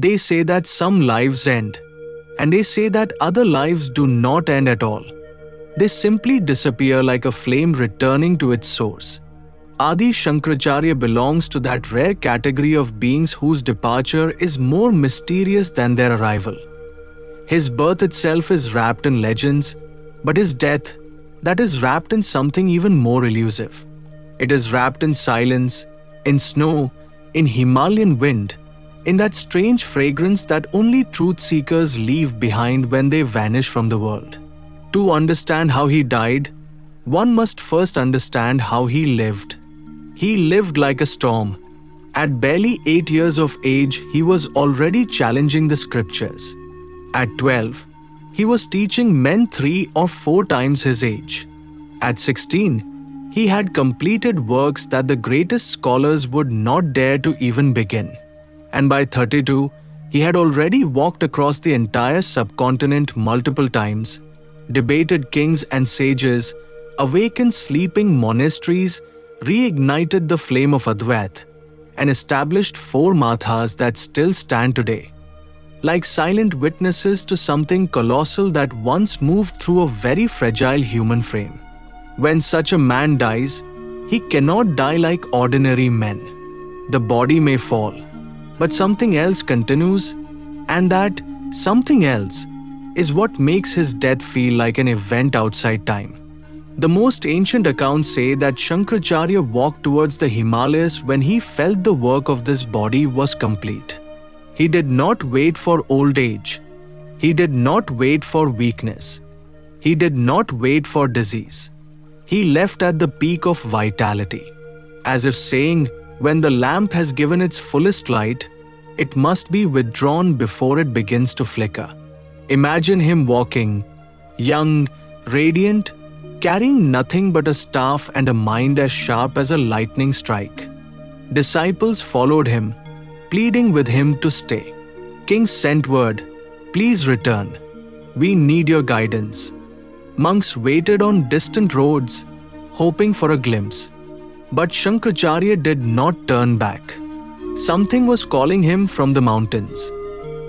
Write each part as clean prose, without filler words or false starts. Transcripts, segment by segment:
They say that some lives end, and they say that other lives do not end at all. They simply disappear like a flame returning to its source. Adi Shankracharya belongs to that rare category of beings whose departure is more mysterious than their arrival. His birth itself is wrapped in legends, but his death, that is wrapped in something even more elusive. It is wrapped in silence, in snow, in Himalayan wind, in that strange fragrance that only truth seekers leave behind when they vanish from the world. To understand how he died, one must first understand how he lived. He lived like a storm. At barely 8 years of age, he was already challenging the scriptures. At 12, he was teaching men 3 or 4 times his age. At 16, he had completed works that the greatest scholars would not dare to even begin. And by 32, he had already walked across the entire subcontinent multiple times, debated kings and sages, awakened sleeping monasteries, reignited the flame of Advaita, and established 4 mathas that still stand today, like silent witnesses to something colossal that once moved through a very fragile human frame. When such a man dies, he cannot die like ordinary men. The body may fall, but something else continues, and that something else is what makes his death feel like an event outside time. The most ancient accounts say that Shankracharya walked towards the Himalayas when he felt the work of this body was complete. He did not wait for old age. He did not wait for weakness. He did not wait for disease. He left at the peak of vitality, as if saying, when the lamp has given its fullest light, it must be withdrawn before it begins to flicker. Imagine him walking, young, radiant, carrying nothing but a staff and a mind as sharp as a lightning strike. Disciples followed him, pleading with him to stay. Kings sent word, "Please return. We need your guidance." Monks waited on distant roads, hoping for a glimpse. But Shankracharya did not turn back. Something was calling him from the mountains.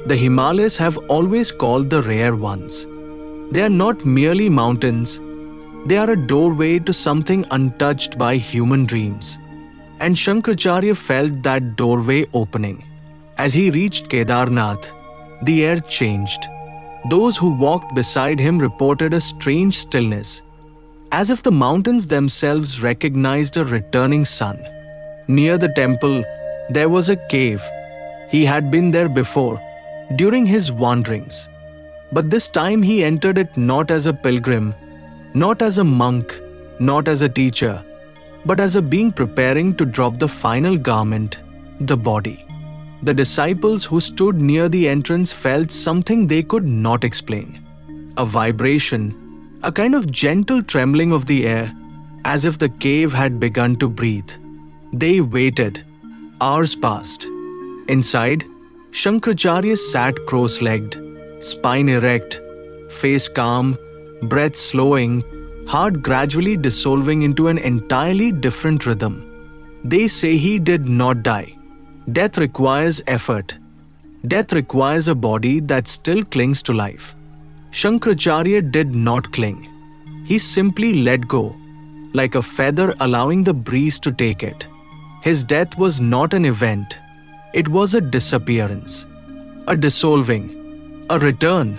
The Himalayas have always called the rare ones. They are not merely mountains. They are a doorway to something untouched by human dreams. And Shankracharya felt that doorway opening. As he reached Kedarnath, the air changed. Those who walked beside him reported a strange stillness, as if the mountains themselves recognized a returning sun. Near the temple, there was a cave. He had been there before, during his wanderings. But this time he entered it not as a pilgrim, not as a monk, not as a teacher, but as a being preparing to drop the final garment, the body. The disciples who stood near the entrance felt something they could not explain. A vibration, a kind of gentle trembling of the air, as if the cave had begun to breathe. They waited. Hours passed. Inside, Shankracharya sat cross-legged, spine erect, face calm, breath slowing, heart gradually dissolving into an entirely different rhythm. They say he did not die. Death requires effort. Death requires a body that still clings to life. Shankracharya did not cling. He simply let go, like a feather allowing the breeze to take it. His death was not an event. It was a disappearance, a dissolving, a return.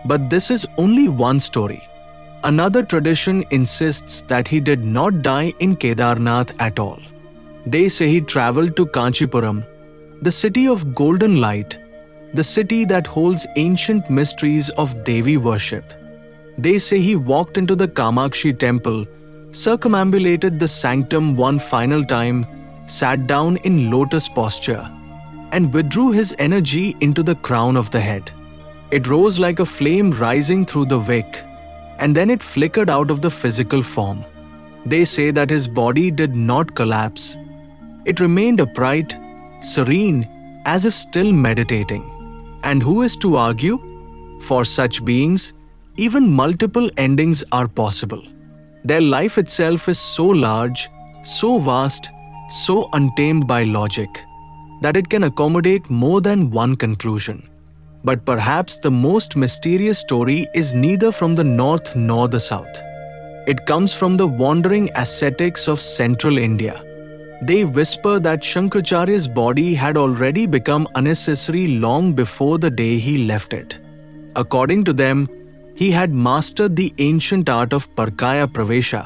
But this is only one story. Another tradition insists that he did not die in Kedarnath at all. They say he traveled to Kanchipuram, the city of golden light, the city that holds ancient mysteries of Devi worship. They say he walked into the Kamakshi temple, circumambulated the sanctum one final time, sat down in lotus posture, and withdrew his energy into the crown of the head. It rose like a flame rising through the wick, and then it flickered out of the physical form. They say that his body did not collapse. It remained upright, serene, as if still meditating. And who is to argue? For such beings, even multiple endings are possible. Their life itself is so large, so vast, so untamed by logic. that it can accommodate more than one conclusion. But perhaps the most mysterious story is neither from the north nor the south. It comes from the wandering ascetics of central India. They whisper that Shankracharya's body had already become unnecessary long before the day he left it. According to them, he had mastered the ancient art of parakaya-pravesha,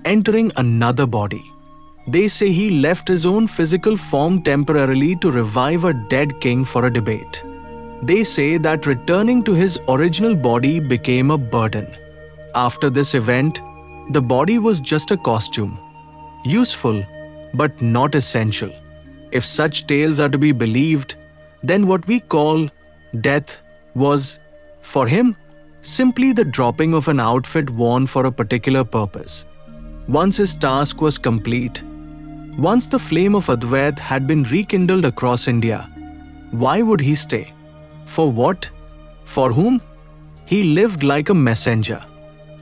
entering another body. They say he left his own physical form temporarily to revive a dead king for a debate. They say that returning to his original body became a burden. After this event, the body was just a costume, useful but not essential. If such tales are to be believed, then what we call death was, for him, simply the dropping of an outfit worn for a particular purpose. Once his task was complete, once the flame of Advaita had been rekindled across India, why would he stay? For what? For whom? He lived like a messenger.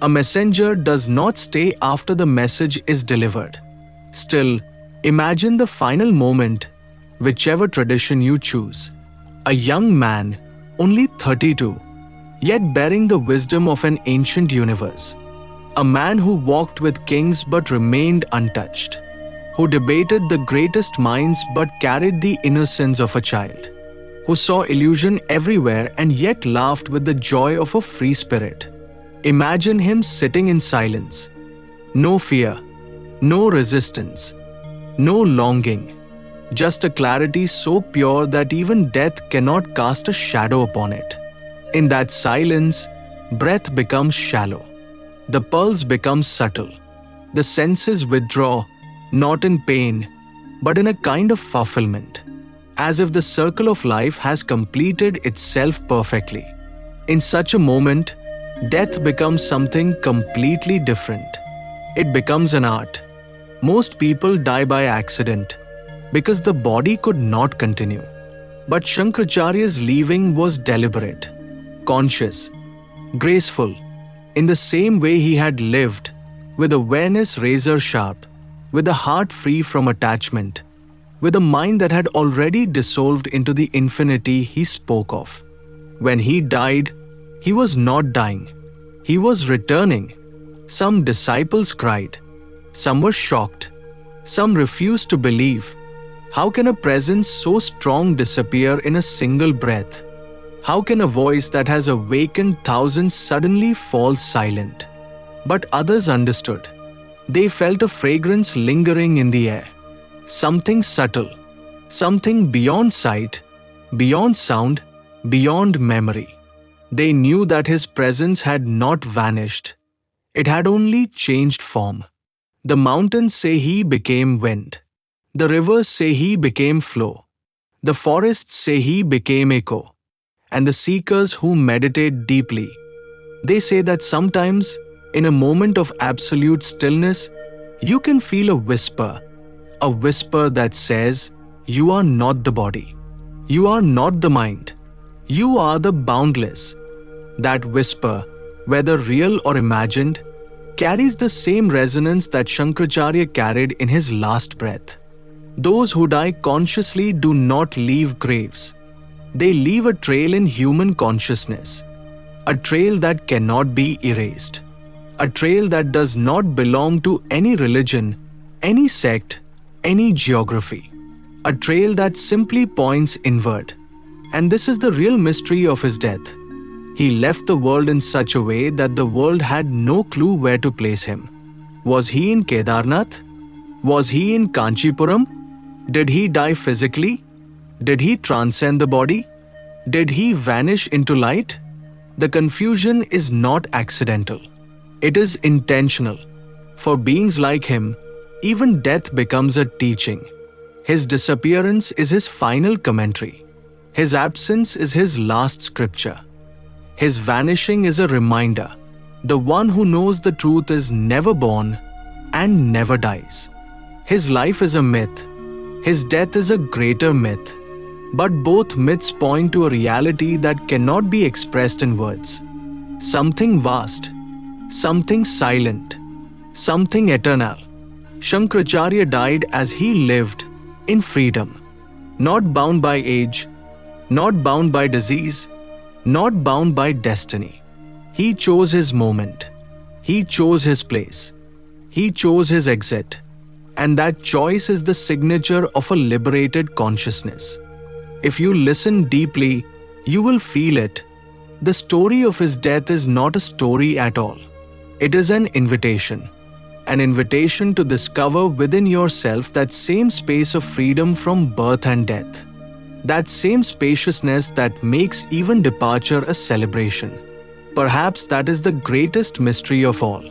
A messenger does not stay after the message is delivered. Still, imagine the final moment, whichever tradition you choose. A young man, only 32, yet bearing the wisdom of an ancient universe. A man who walked with kings but remained untouched, who debated the greatest minds but carried the innocence of a child, who saw illusion everywhere and yet laughed with the joy of a free spirit. Imagine him sitting in silence. No fear, no resistance, no longing, just a clarity so pure that even death cannot cast a shadow upon it. In that silence, breath becomes shallow. The pulse becomes subtle. The senses withdraw, not in pain, but in a kind of fulfillment, as if the circle of life has completed itself perfectly. In such a moment, death becomes something completely different. It becomes an art. Most people die by accident, because the body could not continue. But Shankracharya's leaving was deliberate, conscious, graceful, in the same way he had lived, with awareness razor sharp, with a heart free from attachment, with a mind that had already dissolved into the infinity he spoke of. When he died, he was not dying. He was returning. Some disciples cried. Some were shocked. Some refused to believe. How can a presence so strong disappear in a single breath? How can a voice that has awakened thousands suddenly fall silent? But others understood. They felt a fragrance lingering in the air. Something subtle. Something beyond sight, beyond sound, beyond memory. They knew that his presence had not vanished. It had only changed form. The mountains say he became wind. The rivers say he became flow. The forests say he became echo. And the seekers who meditate deeply, they say that sometimes, in a moment of absolute stillness, you can feel a whisper that says, you are not the body. You are not the mind. You are the boundless. That whisper, whether real or imagined, carries the same resonance that Shankracharya carried in his last breath. Those who die consciously do not leave graves. They leave a trail in human consciousness, a trail that cannot be erased, a trail that does not belong to any religion, any sect, any geography, a trail that simply points inward. And this is the real mystery of his death. He left the world in such a way that the world had no clue where to place him. Was he in Kedarnath? Was he in Kanchipuram? Did he die physically? Did he transcend the body? Did he vanish into light? The confusion is not accidental. It is intentional. For beings like him, even death becomes a teaching. His disappearance is his final commentary. His absence is his last scripture. His vanishing is a reminder. The one who knows the truth is never born and never dies. His life is a myth. His death is a greater myth. But both myths point to a reality that cannot be expressed in words. Something vast, something silent, something eternal. Shankracharya died as he lived, in freedom. not bound by age, not bound by disease, not bound by destiny. He chose his moment. He chose his place. He chose his exit. And that choice is the signature of a liberated consciousness. If you listen deeply, you will feel it. The story of his death is not a story at all. It is an invitation to discover within yourself that same space of freedom from birth and death. That same spaciousness that makes even departure a celebration. Perhaps that is the greatest mystery of all.